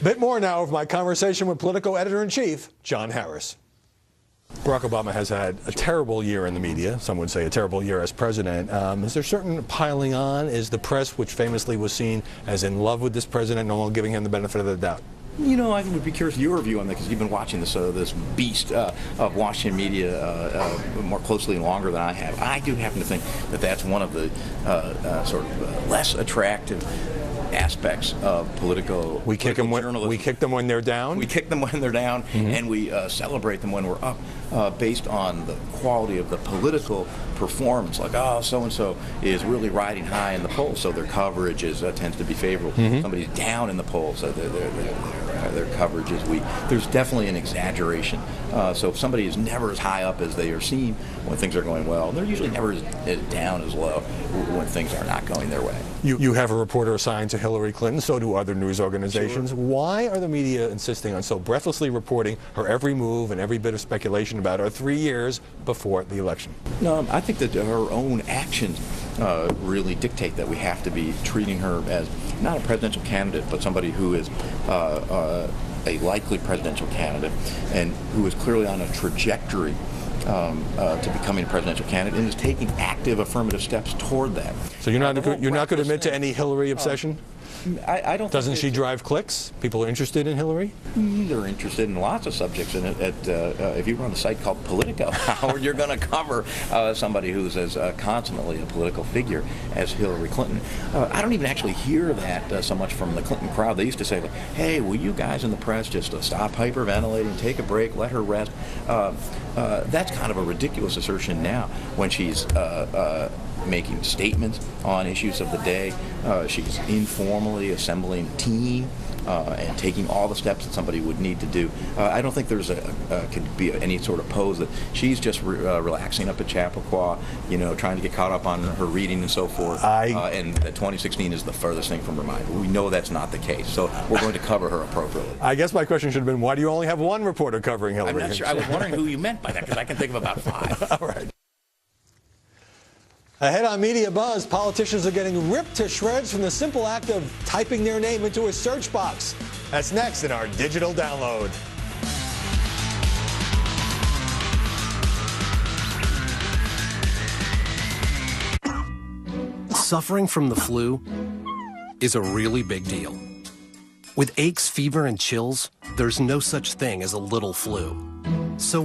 Bit more now of my conversation with Politico editor-in-chief, John Harris. Barack Obama has had a terrible year in the media. Some would say a terrible year as president. Is there certain piling on? Is the press, which famously was seen as in love with this president, no one giving him the benefit of the doubt? You know, I would be curious your view on that, because you've been watching this beast of Washington media more closely and longer than I have. I do happen to think that that's one of the less attractive aspects of Politico. We kick them when they're down. We kick them when they're down, and we celebrate them when we're up, based on the quality of the political performance. Like, oh, so and so is really riding high in the polls, so their coverage tends to be favorable. Somebody's down in the polls, so their coverage is weak. There's definitely an exaggeration. So if somebody is never as high up as they are seen when things are going well, they're usually never as down as low when things are not going their way. You have a reporter assigned to Hillary Clinton, so do other news organizations. Sure. Why are the media insisting on so breathlessly reporting her every move and every bit of speculation about her 3 years before the election? No, I think that her own actions really dictate that we have to be treating her as not a presidential candidate, but somebody who is a likely presidential candidate and who is clearly on a trajectory to becoming a presidential candidate and is taking active affirmative steps toward that. So you're not going to admit to any Hillary obsession? I don't. Doesn't she drive clicks? People are interested in Hillary? They're interested in lots of subjects. And if you run a site called Politico, how you're going to cover somebody who's as consummately a political figure as Hillary Clinton? I don't even actually hear that so much from the Clinton crowd. They used to say, hey, will you guys in the press just stop hyperventilating, take a break, let her rest? That's kind of a ridiculous assertion now when she's making statements on issues of the day. She's informally assembling a team and taking all the steps that somebody would need to do. I don't think there's could be any sort of pose that she's just relaxing up at Chappaqua, trying to get caught up on her reading and so forth. And that 2016 is the furthest thing from her mind. We know that's not the case, so we're going to cover her appropriately. I guess my question should have been, why do you only have one reporter covering Hillary? I'm not sure. I was wondering who you meant by that, because I can think of about 5. All right. Ahead on Media Buzz, politicians are getting ripped to shreds from the simple act of typing their name into a search box. That's next in our digital download. Suffering from the flu is a really big deal. With aches, fever, and chills, there's no such thing as a little flu. So